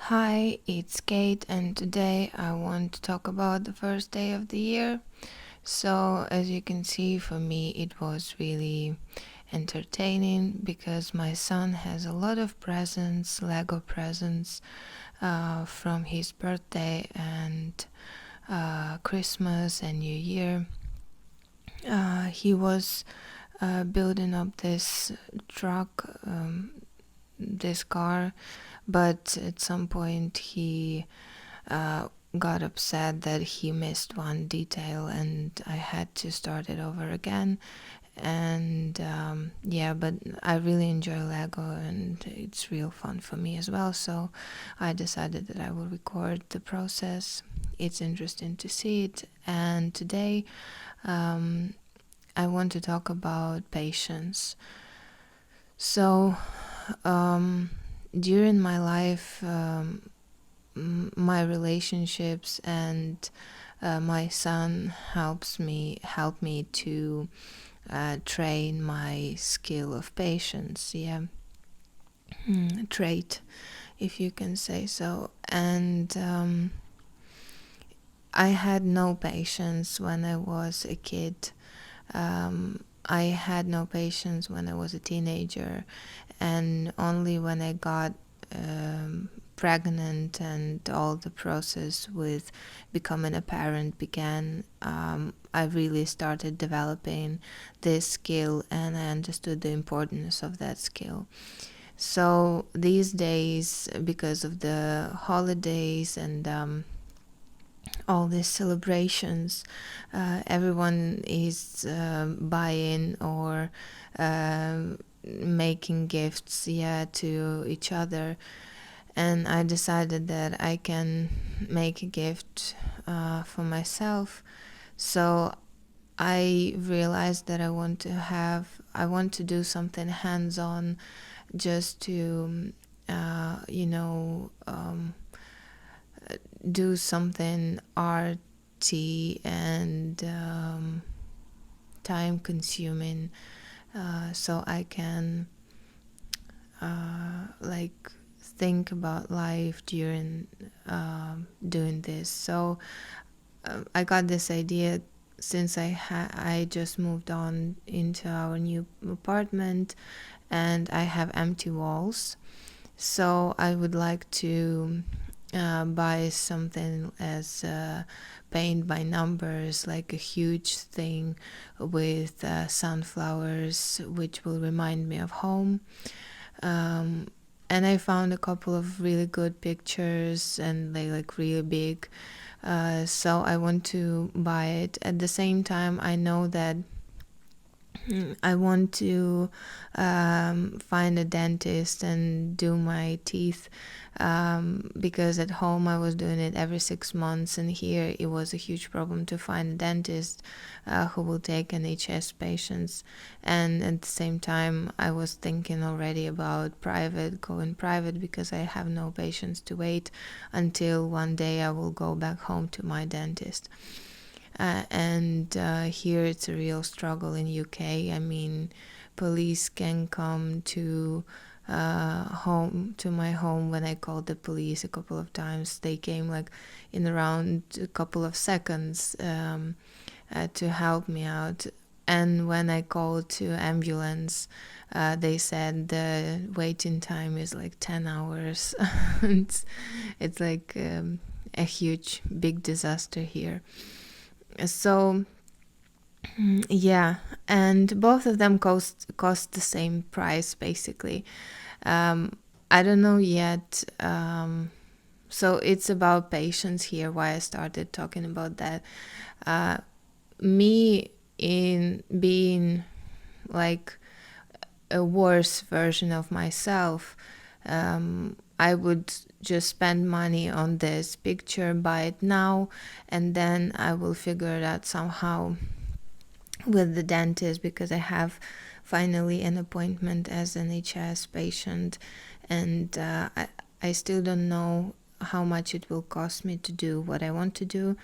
Hi, it's Kate, and today I want to talk about the first day of the year. So, as you can see, for me, it was really entertaining because my son has a lot of presents, Lego presents, from his birthday and Christmas and New Year. He was building up this truck, this car, but at some point he got upset that he missed one detail and I had to start it over again. And but I really enjoy Lego and it's real fun for me as well. So I decided that I will record the process. It's interesting to see it. And today I want to talk about patience. So during my life, my relationships and my son help me to train my skill of patience. Trait, if you can say so. And I had no patience when I was a kid. I had no patience when I was a teenager, and only when I got pregnant and all the process with becoming a parent began, I really started developing this skill and I understood the importance of that skill. So these days, because of the holidays and all these celebrations, everyone is buying or making gifts to each other, and I decided that I can make a gift for myself. So I realized that I want to do something hands-on, just to do something arty and time consuming, so I can think about life during doing this. So I got this idea since I just moved on into our new apartment and I have empty walls. So I would like to buy something as paint by numbers, like a huge thing with sunflowers, which will remind me of home. And I found a couple of really good pictures and they like really big. So I want to buy it. At the same time, I know that I want to find a dentist and do my teeth, because at home I was doing it every 6 months, and here it was a huge problem to find a dentist who will take NHS patients. And at the same time, I was thinking already about going private, because I have no patience to wait until one day I will go back home to my dentist. And here it's a real struggle in UK. I mean, police can come to my home. When I called the police a couple of times, they came like in around a couple of seconds to help me out. And when I called to ambulance, they said the waiting time is like 10 hours. It's like a huge, big disaster here. So and both of them cost the same price basically. I don't know yet. So it's about patience here, why I started talking about that. Me in being like a worse version of myself, I would just spend money on this picture, buy it now, and then I will figure it out somehow with the dentist, because I have finally an appointment as an NHS patient, and I still don't know how much it will cost me to do what I want to do.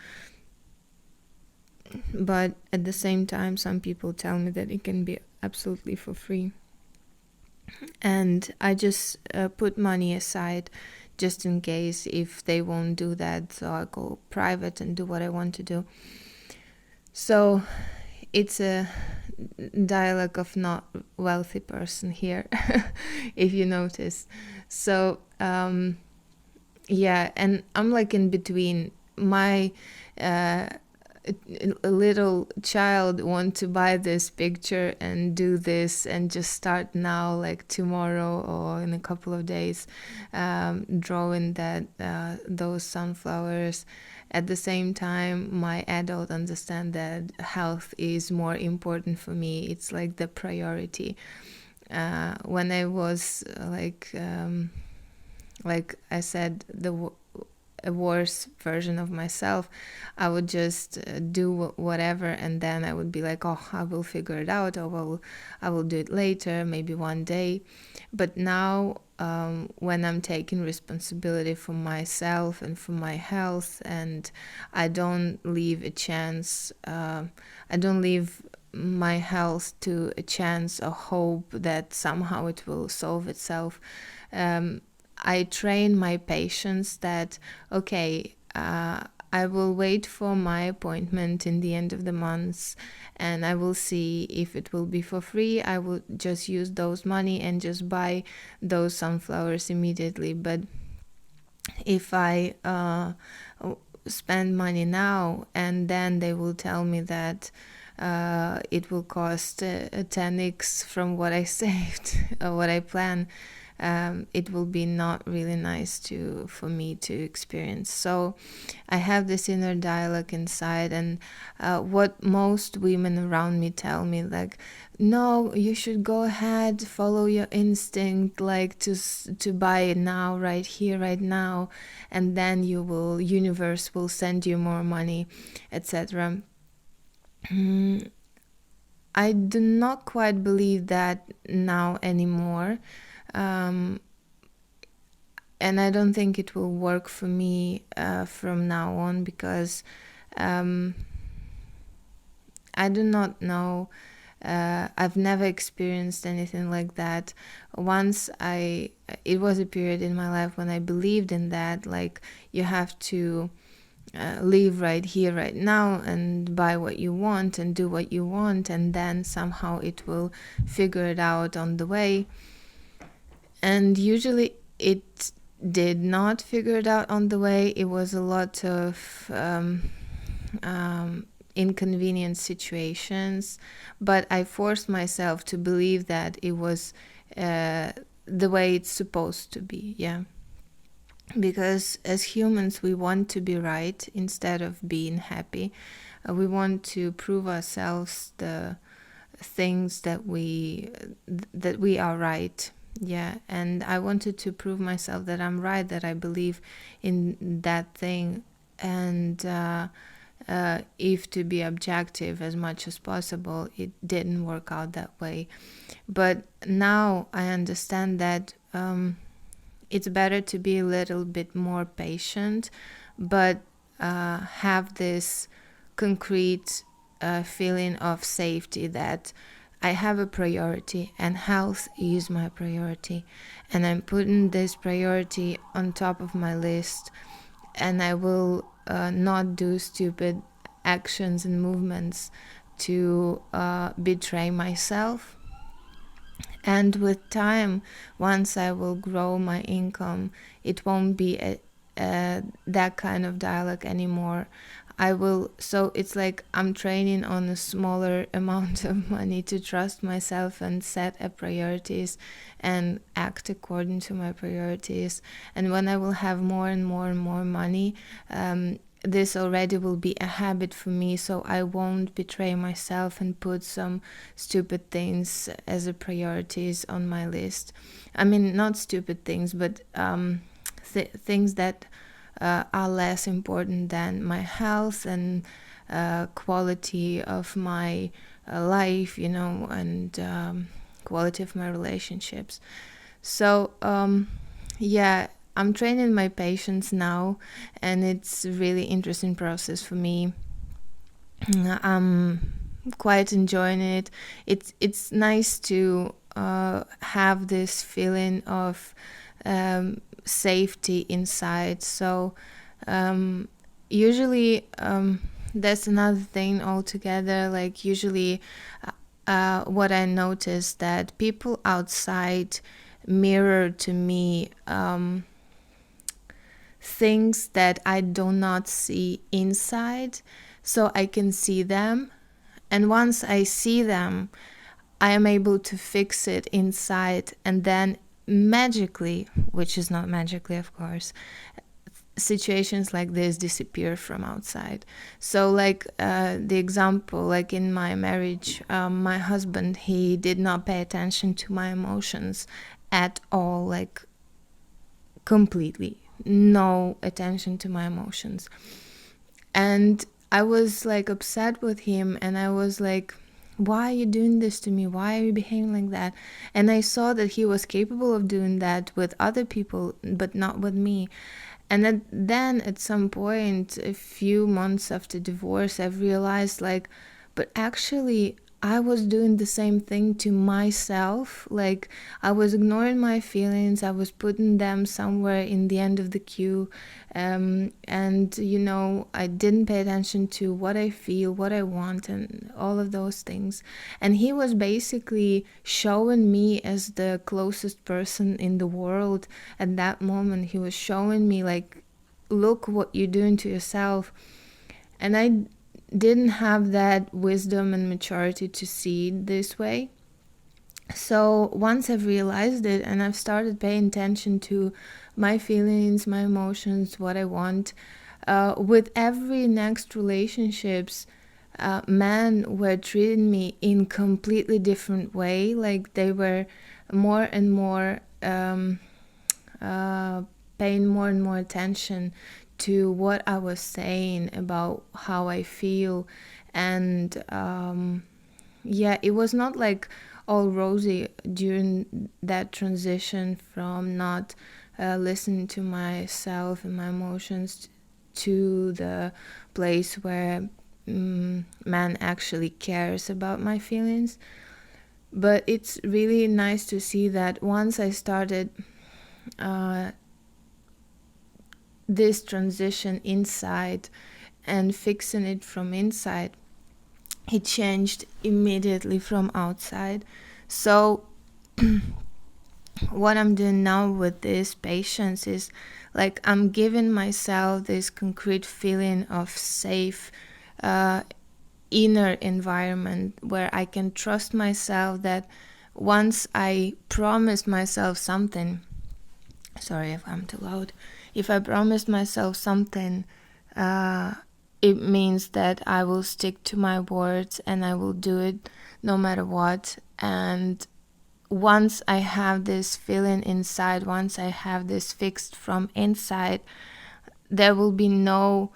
But at the same time, some people tell me that it can be absolutely for free. And I just put money aside just in case if they won't do that, so I go private and do what I want to do. So it's a dialogue of not wealthy person here, if you notice. So yeah, and I'm like in between. My a little child want to buy this picture and do this and just start now, like tomorrow or in a couple of days, drawing that those sunflowers. At the same time, my adult understand that health is more important for me. It's like the priority. When I was like I said, a worse version of myself, I would just do whatever, and then I would be like, oh, I will figure it out, or I will do it later, maybe one day. But now, when I'm taking responsibility for myself and for my health, and I don't leave a chance, I don't leave my health to a chance or hope that somehow it will solve itself. I train my patients that, okay, I will wait for my appointment in the end of the month, and I will see if it will be for free. I will just use those money and just buy those sunflowers immediately. But if I spend money now and then they will tell me that it will cost 10x from what I saved or what I plan, it will be not really nice for me to experience. So I have this inner dialogue inside, and what most women around me tell me, like, no, you should go ahead, follow your instinct, like to buy it now, right here, right now, and then universe will send you more money, etc. I do not quite believe that now anymore. And I don't think it will work for me from now on, because I do not know. I've never experienced anything like that. It was a period in my life when I believed in that, like you have to live right here, right now, and buy what you want and do what you want, and then somehow it will figure it out on the way. And usually it did not figure it out on the way. It was a lot of inconvenient situations, but I forced myself to believe that it was the way it's supposed to be. Yeah, because as humans we want to be right instead of being happy. We want to prove ourselves the things that we are right. Yeah, and I wanted to prove myself that I'm right, that I believe in that thing, and if to be objective as much as possible, it didn't work out that way. But now I understand that it's better to be a little bit more patient, but have this concrete feeling of safety that I have a priority and health is my priority, and I'm putting this priority on top of my list, and I will not do stupid actions and movements to betray myself. And with time, once I will grow my income, it won't be that kind of dialogue anymore. So it's like I'm training on a smaller amount of money to trust myself and set a priorities and act according to my priorities. And when I will have more and more and more money, this already will be a habit for me, so I won't betray myself and put some stupid things as a priorities on my list. I mean, not stupid things, but things that are less important than my health and quality of my life, and quality of my relationships. So yeah, I'm training my patience now, and it's a really interesting process for me. I'm quite enjoying it. It's nice to have this feeling of safety inside. So usually that's another thing altogether. Like usually what I noticed, that people outside mirror to me things that I do not see inside, so I can see them. And once I see them, I am able to fix it inside, and then magically, which is not magically, of course, situations like this disappear from outside. So like the example, like in my marriage, my husband, he did not pay attention to my emotions at all, like completely no attention to my emotions. And I was like upset with him, and I was like, why are you doing this to me? Why are you behaving like that? And I saw that he was capable of doing that with other people, but not with me. And then at some point, a few months after divorce, I realized, like, but actually I was doing the same thing to myself. Like, I was ignoring my feelings, I was putting them somewhere in the end of the queue. And, I didn't pay attention to what I feel, what I want, and all of those things. And he was basically showing me as the closest person in the world at that moment. He was showing me, like, look what you're doing to yourself. And I didn't have that wisdom and maturity to see it this way. So once I've realized it and I've started paying attention to my feelings, my emotions, what I want, with every next relationships, men were treating me in completely different way. Like they were more and more paying more and more attention to what I was saying about how I feel. And it was not like all rosy during that transition from not listening to myself and my emotions to the place where man actually cares about my feelings. But it's really nice to see that once I started this transition inside and fixing it from inside, it changed immediately from outside. So what I'm doing now with this patience is, like, I'm giving myself this concrete feeling of safe inner environment where I can trust myself, that once I promised myself something, sorry if I'm too loud, if I promised myself something, it means that I will stick to my words and I will do it no matter what. And once I have this feeling inside, once I have this fixed from inside, there will be no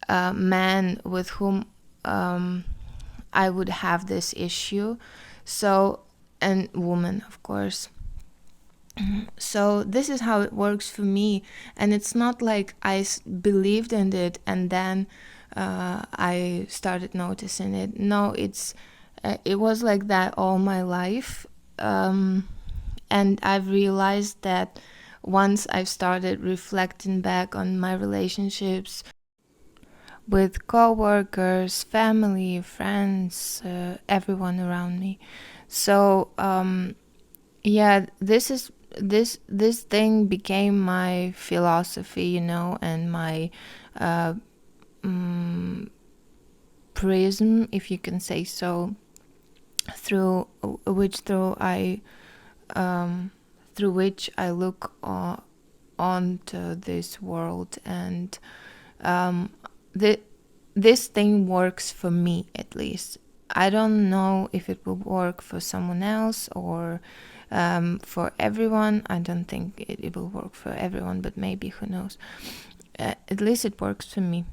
man with whom I would have this issue. So, and woman, of course. So this is how it works for me. And it's not like I believed in it and then I started noticing it. No, it was like that all my life. And I've realized that once I've started reflecting back on my relationships with coworkers, family, friends, everyone around me. So this thing became my philosophy, and my prism, if you can say so, through which I look onto this world. And this thing works for me, at least. I don't know if it will work for someone else or for everyone. I don't think it will work for everyone, but maybe, who knows. At least it works for me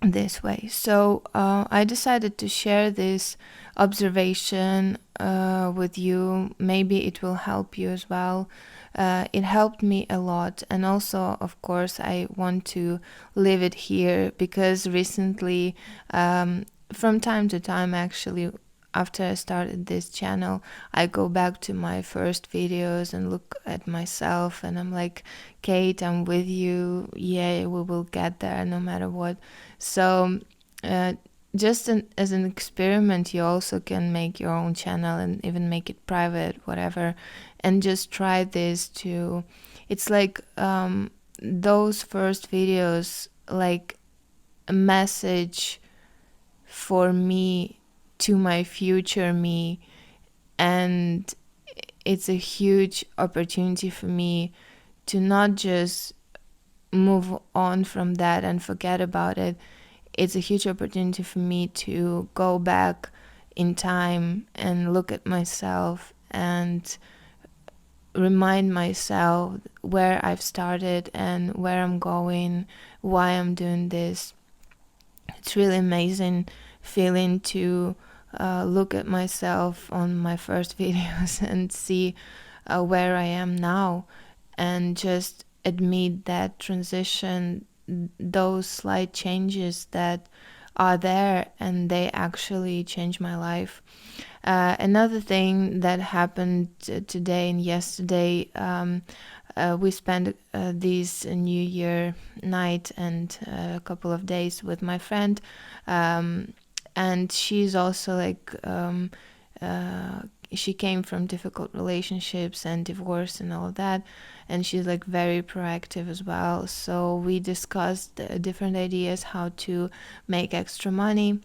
this way. So I decided to share this observation with you. Maybe it will help you as well. It helped me a lot. And also, of course, I want to leave it here because recently, from time to time, actually, after I started this channel, I go back to my first videos and look at myself, and I'm like, Kate, I'm with you. Yeah, we will get there no matter what. So uh, just as an experiment, you also can make your own channel and even make it private, whatever, and just try this too. It's like those first videos, like a message for me to my future me, and it's a huge opportunity for me to not just move on from that and forget about it. It's a huge opportunity for me to go back in time and look at myself and remind myself where I've started and where I'm going, why I'm doing this. It's really amazing feeling to look at myself on my first videos and see where I am now, and just admit that transition, those slight changes that are there, and they actually change my life. Another thing that happened today and yesterday, we spent this New Year night and a couple of days with my friend, and she's also like she came from difficult relationships and divorce and all of that, and she's like very proactive as well. So we discussed different ideas how to make extra money,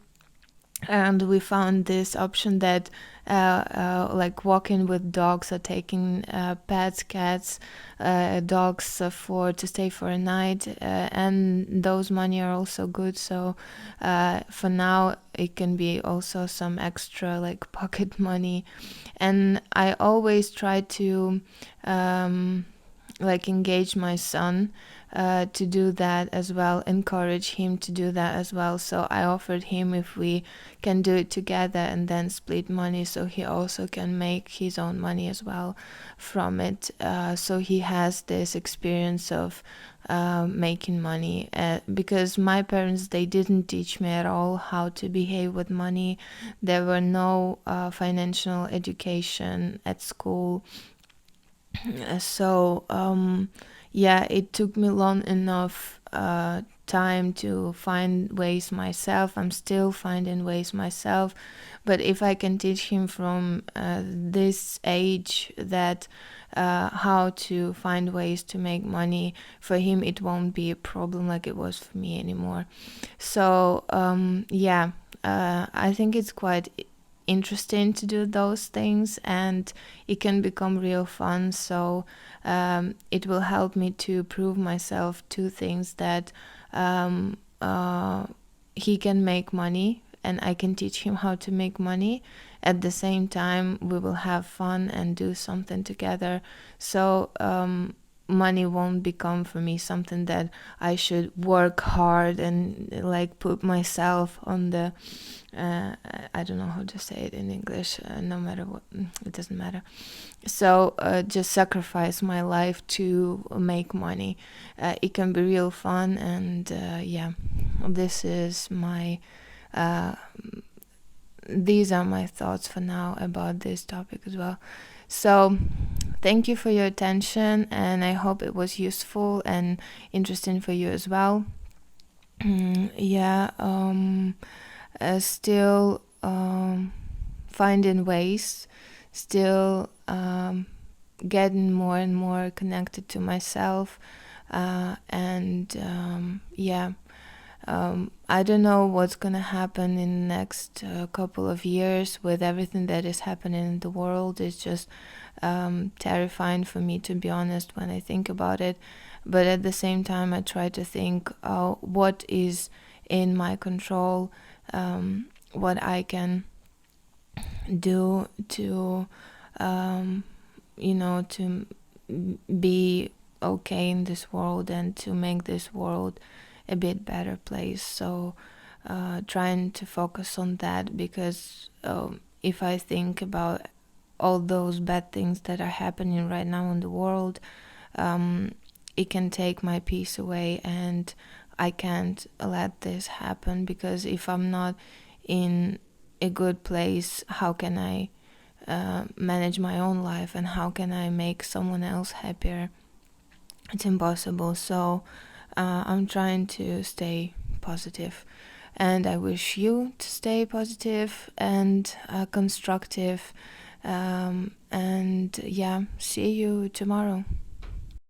and we found this option that like walking with dogs or taking pets, cats, dogs for to stay for a night, and those money are also good. So for now it can be also some extra like pocket money. And I always try to like engage my son to do that as well, encourage him to do that as well. So I offered him if we can do it together and then split money, so he also can make his own money as well from it. So he has this experience of making money, because my parents, they didn't teach me at all how to behave with money. There were no financial education at school. So yeah, it took me long enough time to find ways myself. I'm still finding ways myself, but if I can teach him from this age that how to find ways to make money, for him it won't be a problem like it was for me anymore. So yeah, I think it's quite interesting to do those things, and it can become real fun. So it will help me to prove myself two things, that he can make money and I can teach him how to make money. At the same time, we will have fun and do something together. So money won't become for me something that I should work hard and like put myself on the I don't know how to say it in English, no matter what, it doesn't matter. So just sacrifice my life to make money. It can be real fun, and yeah, this is my these are my thoughts for now about this topic as well. So thank you for your attention, and I hope it was useful and interesting for you as well. Yeah, still finding ways, still getting more and more connected to myself, and yeah, I don't know what's gonna happen in the next couple of years with everything that is happening in the world. It's just terrifying for me, to be honest, when I think about it. But at the same time, I try to think what is in my control, what I can do to, to be okay in this world and to make this world a bit better place. So trying to focus on that, because if I think about all those bad things that are happening right now in the world, it can take my peace away, and I can't let this happen, because if I'm not in a good place, how can I manage my own life, and how can I make someone else happier? It's impossible. So I'm trying to stay positive, and I wish you to stay positive and constructive. And yeah, see you tomorrow.